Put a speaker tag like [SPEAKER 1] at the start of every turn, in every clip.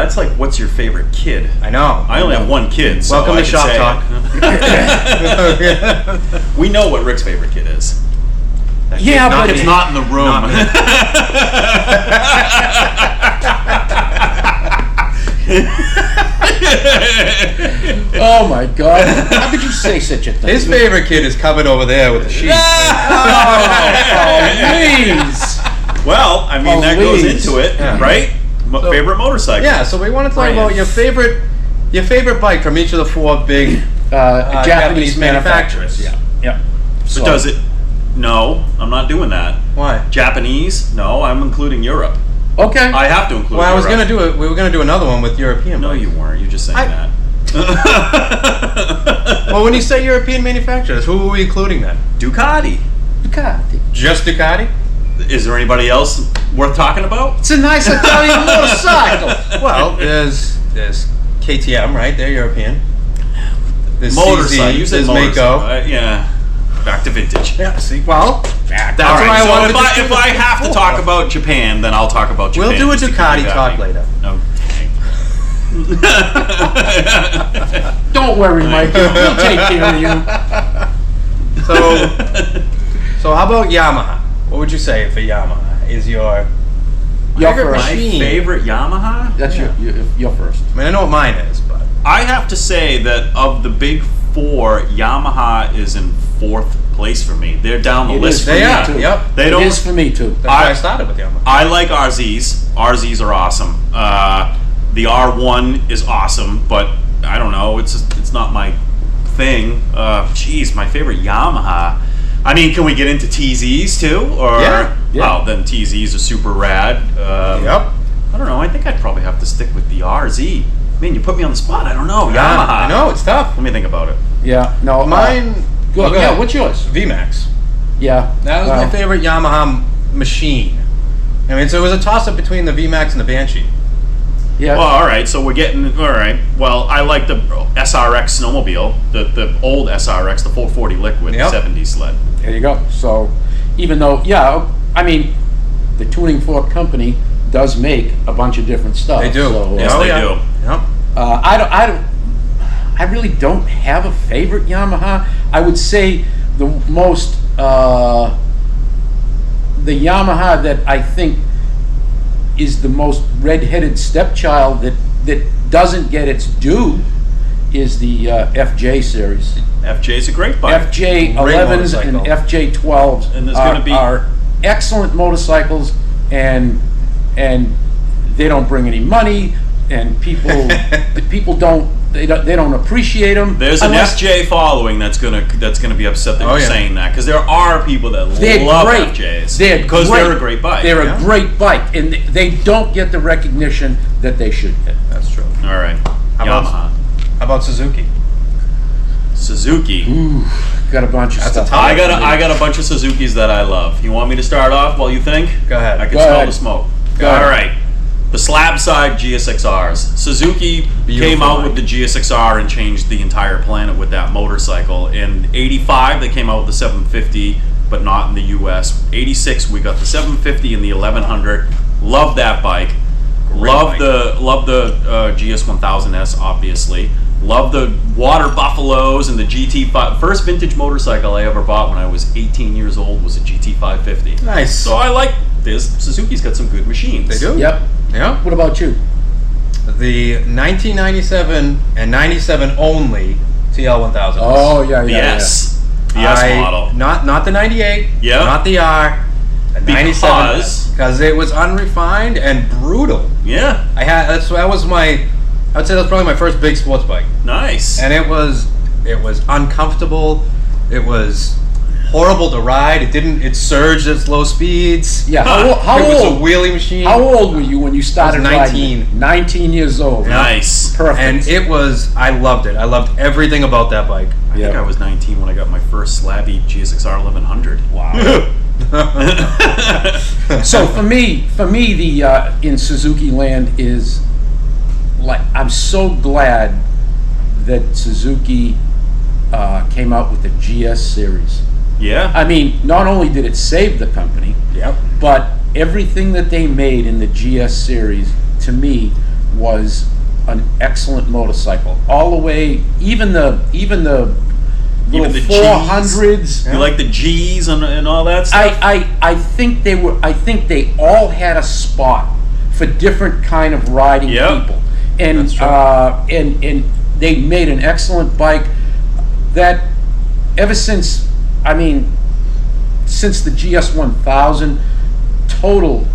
[SPEAKER 1] that's like, what's your favorite kid?
[SPEAKER 2] I know.
[SPEAKER 1] I only have one kid, so
[SPEAKER 2] Welcome
[SPEAKER 1] I
[SPEAKER 2] to
[SPEAKER 1] can
[SPEAKER 2] Shop
[SPEAKER 1] say
[SPEAKER 2] Talk.
[SPEAKER 1] it. We know what Rick's favorite kid is.
[SPEAKER 3] Yeah, but
[SPEAKER 1] It's not in the room.
[SPEAKER 2] Not me.
[SPEAKER 3] Oh my God! How could you say such a thing?
[SPEAKER 2] His favorite kid is covered over there with the sheet.
[SPEAKER 3] Please.
[SPEAKER 1] Well, I mean, that goes
[SPEAKER 3] Please.
[SPEAKER 1] into it,
[SPEAKER 2] Yeah.
[SPEAKER 1] right? Favorite motorcycle.
[SPEAKER 2] Yeah, so we want to talk
[SPEAKER 1] Brian.
[SPEAKER 2] about your favorite bike from each of the four big
[SPEAKER 3] Japanese manufacturers.
[SPEAKER 2] Yeah.
[SPEAKER 3] Yeah.
[SPEAKER 1] So does it? No, I'm not doing that.
[SPEAKER 2] Why?
[SPEAKER 1] Japanese? No, I'm including Europe.
[SPEAKER 3] Okay.
[SPEAKER 1] I have to include
[SPEAKER 2] Well, I was
[SPEAKER 1] Europe.
[SPEAKER 2] gonna do it. We were gonna do another one with European.
[SPEAKER 1] No,
[SPEAKER 2] bikes.
[SPEAKER 1] you weren't. You're just saying that.
[SPEAKER 2] Well, when you say European manufacturers, who are we including then?
[SPEAKER 1] Ducati.
[SPEAKER 3] Ducati.
[SPEAKER 2] Just Ducati?
[SPEAKER 1] Is there anybody else worth talking about?
[SPEAKER 3] It's a nice Italian motorcycle.
[SPEAKER 2] Well, there's KTM, right? They're European. There's
[SPEAKER 1] Motorcycle.
[SPEAKER 2] CZ,
[SPEAKER 1] You said
[SPEAKER 2] there's
[SPEAKER 1] motorcycle.
[SPEAKER 2] Mako.
[SPEAKER 1] Yeah. Back to vintage.
[SPEAKER 2] Yeah. See, well, that's
[SPEAKER 1] All
[SPEAKER 2] what
[SPEAKER 1] right,
[SPEAKER 2] I
[SPEAKER 1] so
[SPEAKER 2] wanted to
[SPEAKER 1] if I have to talk about Japan, then I'll talk about Japan.
[SPEAKER 2] We'll do a
[SPEAKER 1] just to keep
[SPEAKER 2] Ducati
[SPEAKER 1] you
[SPEAKER 2] talk
[SPEAKER 1] happy.
[SPEAKER 2] later.
[SPEAKER 1] Oh, dang.
[SPEAKER 3] Don't worry, Mike. We'll take care of you.
[SPEAKER 2] So how about Yamaha? What would you say for Yamaha is your
[SPEAKER 3] Your
[SPEAKER 2] favorite
[SPEAKER 3] first.
[SPEAKER 1] My
[SPEAKER 2] machine?
[SPEAKER 1] favorite Yamaha?
[SPEAKER 3] That's your first.
[SPEAKER 2] I mean, I know what mine is, but
[SPEAKER 1] I have to say that of the big four, Yamaha is in fourth place for me. They're down the
[SPEAKER 3] It
[SPEAKER 1] list
[SPEAKER 3] is
[SPEAKER 1] for
[SPEAKER 2] they
[SPEAKER 1] me.
[SPEAKER 2] are.
[SPEAKER 3] too.
[SPEAKER 2] Yep.
[SPEAKER 1] They
[SPEAKER 3] It
[SPEAKER 1] don't.
[SPEAKER 3] is for me too.
[SPEAKER 2] That's why I started with Yamaha.
[SPEAKER 1] I like RZs. RZs are awesome. The R1 is awesome, but I don't know. It's not my thing. Geez, my favorite Yamaha. I mean, can we get into TZs too? Or
[SPEAKER 2] Yeah.
[SPEAKER 1] Well, then TZs are super rad.
[SPEAKER 2] Yep.
[SPEAKER 1] I don't know. I think I'd probably have to stick with the RZ. Man, you put me on the spot. I don't know. Yamaha.
[SPEAKER 2] I know it's tough.
[SPEAKER 1] Let me think about it.
[SPEAKER 3] Yeah. No.
[SPEAKER 2] Mine.
[SPEAKER 3] Go,
[SPEAKER 2] Oh, go
[SPEAKER 3] yeah.
[SPEAKER 2] ahead.
[SPEAKER 3] What's yours?
[SPEAKER 2] VMAX.
[SPEAKER 3] Yeah.
[SPEAKER 2] That was my favorite Yamaha machine. I mean, so it was a toss-up between the VMAX and the Banshee.
[SPEAKER 3] Yeah.
[SPEAKER 1] Well, all right. So we're getting all right. Well, I like the SRX snowmobile, the old SRX, the 440 liquid
[SPEAKER 2] Yep.
[SPEAKER 1] 70 sled.
[SPEAKER 3] There you go. So, even though, I mean, the tuning fork company does make a bunch of different stuff.
[SPEAKER 2] They do.
[SPEAKER 3] So,
[SPEAKER 1] Yes,
[SPEAKER 2] Oh,
[SPEAKER 1] they
[SPEAKER 2] yeah.
[SPEAKER 1] do.
[SPEAKER 2] Yep.
[SPEAKER 3] I really don't have a favorite Yamaha. I would say the most, the Yamaha that I think is the most red-headed stepchild that doesn't get its due is the FJ series.
[SPEAKER 1] FJ's a great bike.
[SPEAKER 3] FJ11s and
[SPEAKER 2] motorcycle.
[SPEAKER 3] FJ12s
[SPEAKER 1] And there's gonna be-
[SPEAKER 3] are excellent motorcycles, and they don't bring any money, and people don't appreciate them.
[SPEAKER 1] There's an FJ following that's gonna be upset that
[SPEAKER 2] Oh,
[SPEAKER 1] you're
[SPEAKER 2] yeah.
[SPEAKER 1] saying that, because there are people that
[SPEAKER 3] They're
[SPEAKER 1] love
[SPEAKER 3] great.
[SPEAKER 1] FJs
[SPEAKER 3] They're
[SPEAKER 1] they're a great bike.
[SPEAKER 3] They're
[SPEAKER 2] Yeah.
[SPEAKER 3] a great bike, and they don't get the recognition that they should get.
[SPEAKER 2] That's true.
[SPEAKER 1] all right.
[SPEAKER 2] How about-
[SPEAKER 1] Yamaha,
[SPEAKER 2] How about Suzuki?
[SPEAKER 1] Suzuki.
[SPEAKER 3] Got a bunch of
[SPEAKER 2] That's a
[SPEAKER 3] stuff.
[SPEAKER 2] tough-
[SPEAKER 1] I got a bunch of Suzukis that I love. You want me to start off while you think?
[SPEAKER 2] Go ahead.
[SPEAKER 1] I can
[SPEAKER 3] Go
[SPEAKER 1] smell
[SPEAKER 3] ahead.
[SPEAKER 1] the smoke.
[SPEAKER 3] Go
[SPEAKER 1] All
[SPEAKER 3] ahead.
[SPEAKER 1] right. The slab side GSXRs. Suzuki
[SPEAKER 2] Beautiful
[SPEAKER 1] came out
[SPEAKER 2] bike.
[SPEAKER 1] with the GSXR and changed the entire planet with that motorcycle. In '85, they came out with the 750, but not in the US. '86, we got the 750 and the 1100. Love that bike.
[SPEAKER 2] Great
[SPEAKER 1] Love the GS1000S, obviously. Love the water buffaloes and the GT5. First vintage motorcycle I ever bought when I was 18 years old was a GT550.
[SPEAKER 2] Nice.
[SPEAKER 1] So I like this. Suzuki's got some good machines.
[SPEAKER 2] They do?
[SPEAKER 3] Yep.
[SPEAKER 2] Yeah.
[SPEAKER 3] What about you?
[SPEAKER 2] The 1997 and 97 only TL1000.
[SPEAKER 3] Oh yeah,
[SPEAKER 1] The
[SPEAKER 3] yeah.
[SPEAKER 1] S. The S model.
[SPEAKER 2] Not the 98.
[SPEAKER 1] Yeah.
[SPEAKER 2] Not the R. The 97. Because it was unrefined and brutal.
[SPEAKER 1] Yeah.
[SPEAKER 2] That was my. I would say that's probably my first big sports bike,
[SPEAKER 1] Nice.
[SPEAKER 2] and it was uncomfortable. It was horrible to ride. It surged at slow speeds.
[SPEAKER 3] Yeah. How
[SPEAKER 2] It was a
[SPEAKER 3] old?
[SPEAKER 2] wheelie machine.
[SPEAKER 3] How old were you when you started
[SPEAKER 2] I was 19.
[SPEAKER 3] riding? 19 years old.
[SPEAKER 1] Nice.
[SPEAKER 3] Perfect.
[SPEAKER 2] And I loved it. I loved everything about that bike.
[SPEAKER 1] I think I was 19 when I got my first slabby GSXR 1100.
[SPEAKER 3] Wow. So for me, the in Suzuki land is like, I'm so glad that Suzuki came out with the GS series.
[SPEAKER 1] Yeah.
[SPEAKER 3] I mean, not only did it save the company,
[SPEAKER 2] Yep.
[SPEAKER 3] but everything that they made in the GS series, to me, was an excellent motorcycle. All the way, even the little
[SPEAKER 1] the
[SPEAKER 3] 400s.
[SPEAKER 1] You like the G's and all that stuff?
[SPEAKER 3] I think they all had a spot for different kind of riding people, and
[SPEAKER 2] That's true.
[SPEAKER 3] and they made an excellent bike that ever since since the GS 1000, total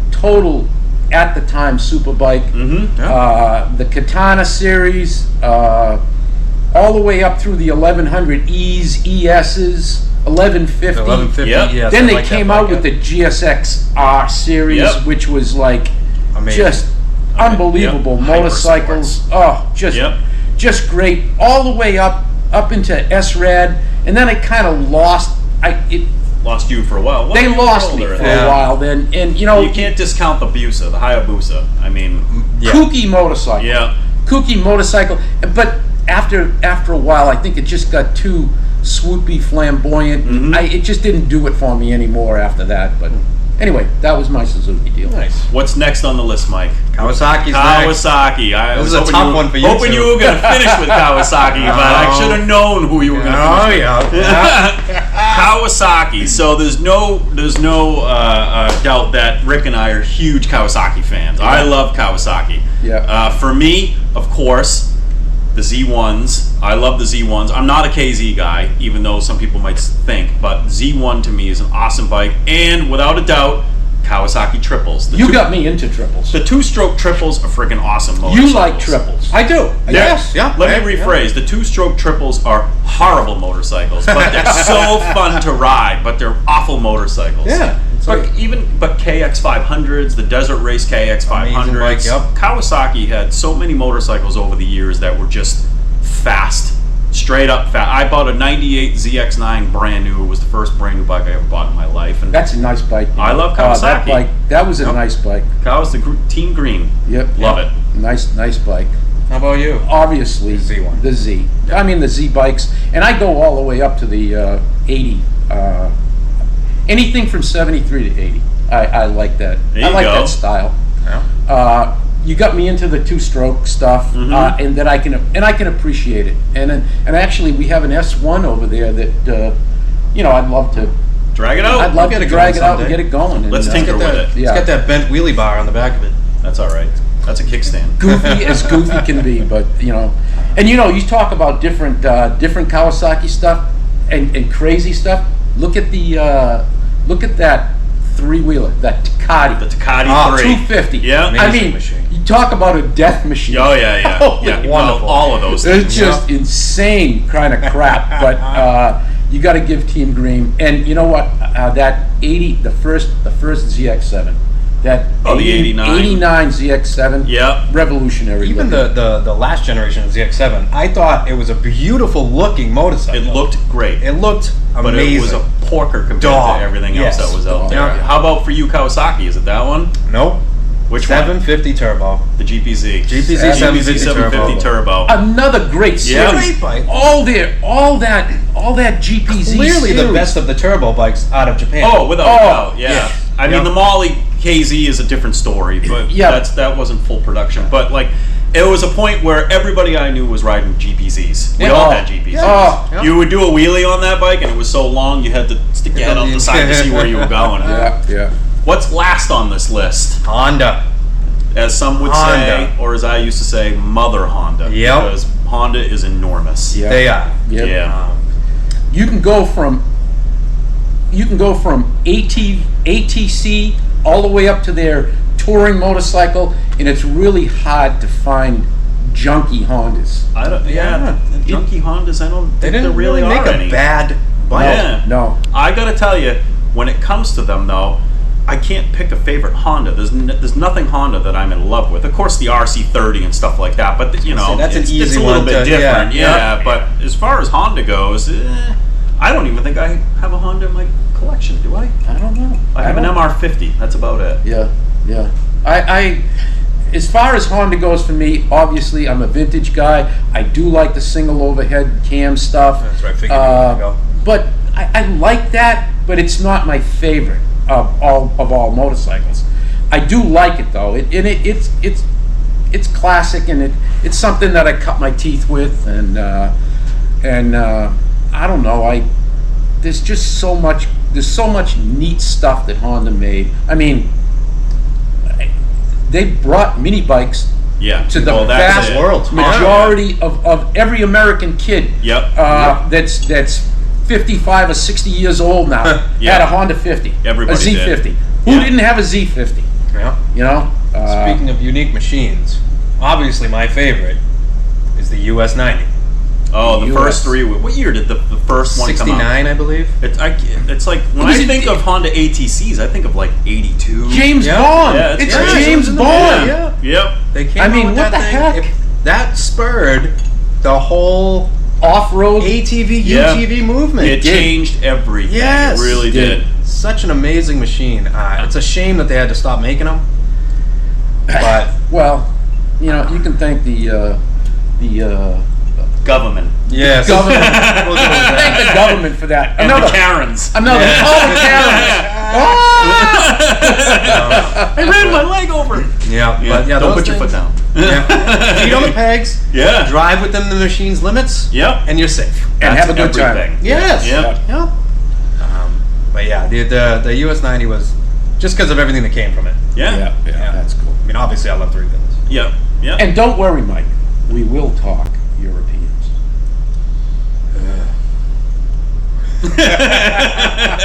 [SPEAKER 3] at the time super bike. The Katana series, all the way up through the 1100 E's, ES's, 1150.
[SPEAKER 2] 1150.
[SPEAKER 1] Yep.
[SPEAKER 2] Yes,
[SPEAKER 3] Then
[SPEAKER 2] I
[SPEAKER 3] they
[SPEAKER 2] like that
[SPEAKER 3] came
[SPEAKER 2] bike,
[SPEAKER 3] out with
[SPEAKER 2] yeah.
[SPEAKER 3] the GSX-R series,
[SPEAKER 1] Yep.
[SPEAKER 3] which was like
[SPEAKER 2] Amazing.
[SPEAKER 3] just unbelievable
[SPEAKER 1] Yep.
[SPEAKER 3] motorcycles. Oh, just great. All the way up into S-Rad, and then it kind of lost.
[SPEAKER 1] Lost you for a while. Well,
[SPEAKER 3] They
[SPEAKER 1] you were
[SPEAKER 3] lost me
[SPEAKER 1] older
[SPEAKER 3] for
[SPEAKER 1] then.
[SPEAKER 3] a while then, and you know,
[SPEAKER 1] You can't discount the Busa, the Hayabusa. I mean,
[SPEAKER 2] Yeah.
[SPEAKER 3] kooky motorcycle.
[SPEAKER 1] yeah.
[SPEAKER 3] Kooky motorcycle, but after a while, I think it just got too swoopy, flamboyant.
[SPEAKER 1] Mm-hmm.
[SPEAKER 3] It just didn't do it for me anymore after that. But anyway, that was my Suzuki deal.
[SPEAKER 2] Nice.
[SPEAKER 1] What's next on the list, Mike?
[SPEAKER 2] Kawasaki's next.
[SPEAKER 1] Kawasaki. I
[SPEAKER 2] This
[SPEAKER 1] was
[SPEAKER 2] is a
[SPEAKER 1] hoping
[SPEAKER 2] tough one for you
[SPEAKER 1] Hoping
[SPEAKER 2] two.
[SPEAKER 1] you were going to finish with Kawasaki, but I should have known who you were going to
[SPEAKER 2] Oh
[SPEAKER 1] finish
[SPEAKER 2] yeah.
[SPEAKER 1] Kawasaki. So there's no doubt that Rick and I are huge Kawasaki fans. I love Kawasaki.
[SPEAKER 3] Yeah.
[SPEAKER 1] For me, of course, the Z1s. I love the Z1s. I'm not a KZ guy, even though some people might think, but Z1 to me is an awesome bike, and without a doubt, Kawasaki triples.
[SPEAKER 3] You got me into triples.
[SPEAKER 1] The two-stroke triples are freaking awesome motorcycles.
[SPEAKER 3] You like triples.
[SPEAKER 2] I do. Yes. Yeah.
[SPEAKER 1] Let me rephrase. The two-stroke triples are horrible motorcycles, but they're so fun to ride. But they're awful motorcycles.
[SPEAKER 2] Yeah. It's
[SPEAKER 1] But
[SPEAKER 2] like-
[SPEAKER 1] KX 500s, the Desert Race KX 500s,
[SPEAKER 2] Amazing bike, yep.
[SPEAKER 1] Kawasaki had so many motorcycles over the years that were just fast, straight up fast. I bought a '98 ZX9 brand new. It was the first brand new bike I ever bought in my life, and
[SPEAKER 3] That's a nice bike.
[SPEAKER 1] I love
[SPEAKER 3] That
[SPEAKER 1] Kawasaki.
[SPEAKER 3] bike. That was a nice bike.
[SPEAKER 1] Kawas, the Team Green.
[SPEAKER 3] Yep.
[SPEAKER 1] Love it.
[SPEAKER 3] Nice bike.
[SPEAKER 2] How about you?
[SPEAKER 3] Obviously,
[SPEAKER 2] The Z1.
[SPEAKER 3] The Z. I mean the Z bikes, and I go all the way up to the 80. Anything from 73 to 80. I like that.
[SPEAKER 1] There
[SPEAKER 3] I
[SPEAKER 1] you
[SPEAKER 3] like
[SPEAKER 1] go.
[SPEAKER 3] that style.
[SPEAKER 2] Yeah.
[SPEAKER 3] You got me into the two-stroke stuff, and that I can appreciate it. And actually, we have an S1 over there that I'd love to.
[SPEAKER 1] Drag it out.
[SPEAKER 3] I'd love
[SPEAKER 2] get
[SPEAKER 3] to
[SPEAKER 2] it
[SPEAKER 3] drag
[SPEAKER 2] going
[SPEAKER 3] it out and
[SPEAKER 2] someday.
[SPEAKER 3] get it going.
[SPEAKER 1] Let's
[SPEAKER 3] and,
[SPEAKER 1] tinker
[SPEAKER 2] It's got
[SPEAKER 1] with
[SPEAKER 2] that-
[SPEAKER 1] it.
[SPEAKER 3] Yeah.
[SPEAKER 2] It's got that bent wheelie bar on the back of it.
[SPEAKER 1] That's all right. That's a kickstand.
[SPEAKER 3] Goofy as goofy can be, but and you talk about different Kawasaki stuff and crazy stuff. Look at that three-wheeler, that Takati.
[SPEAKER 1] The Takati
[SPEAKER 2] Ah,
[SPEAKER 1] 3.
[SPEAKER 3] 250.
[SPEAKER 1] Yeah.
[SPEAKER 3] I
[SPEAKER 2] Amazing
[SPEAKER 3] mean,
[SPEAKER 2] machine.
[SPEAKER 3] you talk about a death machine.
[SPEAKER 1] Oh yeah.
[SPEAKER 3] Holy
[SPEAKER 1] Yeah.
[SPEAKER 2] wonderful.
[SPEAKER 1] Well, all of those
[SPEAKER 3] It's
[SPEAKER 1] things.
[SPEAKER 3] just insane kind of crap. But you got to give Team Green, and you know what? That 80, the first ZX7, that
[SPEAKER 1] Oh, the 89.
[SPEAKER 3] 89 ZX7,
[SPEAKER 1] Yeah.
[SPEAKER 3] revolutionary.
[SPEAKER 2] Even
[SPEAKER 3] looking.
[SPEAKER 2] the last generation of ZX7, I thought it was a beautiful looking motorcycle.
[SPEAKER 1] It looked great.
[SPEAKER 2] It looked
[SPEAKER 1] But
[SPEAKER 2] amazing.
[SPEAKER 1] it was a porker compared
[SPEAKER 2] Dog.
[SPEAKER 1] to everything
[SPEAKER 2] Yes.
[SPEAKER 1] else that was out
[SPEAKER 3] Dog.
[SPEAKER 1] there.
[SPEAKER 2] Yeah.
[SPEAKER 1] How about for you, Kawasaki? Is it that one?
[SPEAKER 2] Nope.
[SPEAKER 1] Which one?
[SPEAKER 2] 750 turbo.
[SPEAKER 1] The GPZ.
[SPEAKER 2] GPZ
[SPEAKER 1] 750
[SPEAKER 2] 750
[SPEAKER 1] turbo.
[SPEAKER 3] Another great
[SPEAKER 1] Yeah.
[SPEAKER 3] series.
[SPEAKER 2] Great bike.
[SPEAKER 3] All that GPZ
[SPEAKER 2] Clearly the
[SPEAKER 3] series.
[SPEAKER 2] best of the turbo bikes out of Japan.
[SPEAKER 1] Oh, without a doubt, yeah.
[SPEAKER 2] yeah.
[SPEAKER 1] I mean,
[SPEAKER 2] Yeah.
[SPEAKER 1] the Molly KZ is a different story, but
[SPEAKER 3] Yeah.
[SPEAKER 1] that wasn't full production. But like, it was a point where everybody I knew was riding GPZs. We
[SPEAKER 3] Yeah.
[SPEAKER 1] all
[SPEAKER 3] Oh.
[SPEAKER 1] had GPZs.
[SPEAKER 3] Oh.
[SPEAKER 2] Yeah.
[SPEAKER 1] You would do a wheelie on that bike, and it was so long you had to stick your head out the side to see where you were going.
[SPEAKER 3] Yeah.
[SPEAKER 1] What's last on this list?
[SPEAKER 2] Honda.
[SPEAKER 1] As some would
[SPEAKER 2] Honda.
[SPEAKER 1] say, or as I used to say, Mother Honda.
[SPEAKER 2] Yep.
[SPEAKER 1] Because Honda is enormous.
[SPEAKER 3] Yeah.
[SPEAKER 2] They are.
[SPEAKER 3] Yep.
[SPEAKER 1] Yeah.
[SPEAKER 3] You can go from ATC all the way up to their touring motorcycle, and it's really hard to find junky Hondas.
[SPEAKER 1] I don't. Yeah.
[SPEAKER 2] Yeah.
[SPEAKER 1] Junky Hondas. I don't
[SPEAKER 2] They
[SPEAKER 1] think
[SPEAKER 2] didn't
[SPEAKER 1] there really
[SPEAKER 2] make
[SPEAKER 1] are
[SPEAKER 2] a
[SPEAKER 1] any.
[SPEAKER 2] bad bike.
[SPEAKER 1] Yeah.
[SPEAKER 3] No.
[SPEAKER 1] I gotta tell you, when it comes to them though, I can't pick a favorite Honda. There's nothing Honda that I'm in love with. Of course, the RC30 and stuff like that, but you know,
[SPEAKER 2] See, that's an
[SPEAKER 1] it's
[SPEAKER 2] easy
[SPEAKER 1] a little
[SPEAKER 2] one
[SPEAKER 1] bit
[SPEAKER 2] to-
[SPEAKER 1] different.
[SPEAKER 2] yeah.
[SPEAKER 1] Yeah, but as far as Honda goes, I don't even think I have a Honda in my collection. Do I?
[SPEAKER 3] I don't know.
[SPEAKER 1] I have an MR50. That's about it.
[SPEAKER 3] Yeah. I as far as Honda goes for me, obviously I'm a vintage guy. I do like the single overhead cam stuff.
[SPEAKER 2] That's right, figured you were gonna go.
[SPEAKER 3] But I like that, but it's not my favorite of all motorcycles. I do like it though. It's it's classic, and it's something that I cut my teeth with, and I don't know, there's just so much neat stuff that Honda made. I mean, they brought mini bikes
[SPEAKER 1] Yeah.
[SPEAKER 3] to the
[SPEAKER 1] Well, that's
[SPEAKER 3] vast
[SPEAKER 1] it.
[SPEAKER 2] world.
[SPEAKER 3] majority of every American kid.
[SPEAKER 1] Yep.
[SPEAKER 3] That's 55 or 60 years old now.
[SPEAKER 1] Yeah.
[SPEAKER 3] Had a Honda 50,
[SPEAKER 1] Everybody
[SPEAKER 3] a Z50.
[SPEAKER 1] did.
[SPEAKER 3] Who
[SPEAKER 1] Yeah.
[SPEAKER 3] didn't have a Z50?
[SPEAKER 2] Yeah.
[SPEAKER 3] You know.
[SPEAKER 2] Speaking of unique machines, obviously my favorite is the US 90.
[SPEAKER 1] Oh, the
[SPEAKER 3] US.
[SPEAKER 1] first three. What year did the first one come out?
[SPEAKER 2] 69, I believe.
[SPEAKER 1] It's like when
[SPEAKER 3] Was
[SPEAKER 1] I
[SPEAKER 3] it-
[SPEAKER 1] think of Honda ATCs, I think of like 82.
[SPEAKER 3] James
[SPEAKER 2] Yeah.
[SPEAKER 3] Bond.
[SPEAKER 1] Yeah, it's
[SPEAKER 3] it's
[SPEAKER 1] right.
[SPEAKER 3] James
[SPEAKER 2] in the
[SPEAKER 3] Bond.
[SPEAKER 2] movie, yeah.
[SPEAKER 1] Yep.
[SPEAKER 2] They came
[SPEAKER 3] I
[SPEAKER 2] out
[SPEAKER 3] mean,
[SPEAKER 2] with
[SPEAKER 3] what
[SPEAKER 2] that
[SPEAKER 3] the
[SPEAKER 2] thing.
[SPEAKER 3] heck?
[SPEAKER 2] That spurred the whole
[SPEAKER 3] Off-road.
[SPEAKER 2] ATV,
[SPEAKER 1] Yeah.
[SPEAKER 2] UTV movement.
[SPEAKER 1] It changed everything.
[SPEAKER 2] Yes.
[SPEAKER 1] It really
[SPEAKER 3] Did.
[SPEAKER 1] did.
[SPEAKER 2] Such an amazing machine. It's a shame that they had to stop making them. But
[SPEAKER 3] Well, you know, you can thank the
[SPEAKER 1] Government.
[SPEAKER 2] yes,
[SPEAKER 3] government.
[SPEAKER 2] We'll go with
[SPEAKER 3] Thank
[SPEAKER 2] that.
[SPEAKER 3] the government for that.
[SPEAKER 1] And the Karens.
[SPEAKER 3] Another.
[SPEAKER 2] Yeah.
[SPEAKER 3] Oh, the Karens.
[SPEAKER 1] I ran my leg over.
[SPEAKER 2] Yeah,
[SPEAKER 1] Yeah,
[SPEAKER 2] but yeah,
[SPEAKER 1] don't
[SPEAKER 2] those
[SPEAKER 1] put your foot
[SPEAKER 2] things-
[SPEAKER 1] down.
[SPEAKER 2] Yeah. Feet on the pegs.
[SPEAKER 1] Yeah.
[SPEAKER 2] Drive within the machine's limits.
[SPEAKER 1] Yep.
[SPEAKER 2] And you're safe.
[SPEAKER 3] And have a good time.
[SPEAKER 1] Everything.
[SPEAKER 2] Yes.
[SPEAKER 1] Yep.
[SPEAKER 2] Yeah. But yeah, the US 90 was just because of everything that came from it.
[SPEAKER 1] Yeah.
[SPEAKER 3] Yeah, that's cool.
[SPEAKER 2] I mean, obviously, I love three wheels.
[SPEAKER 1] Yep. Yep.
[SPEAKER 3] And don't worry, Mike. We will talk Europeans.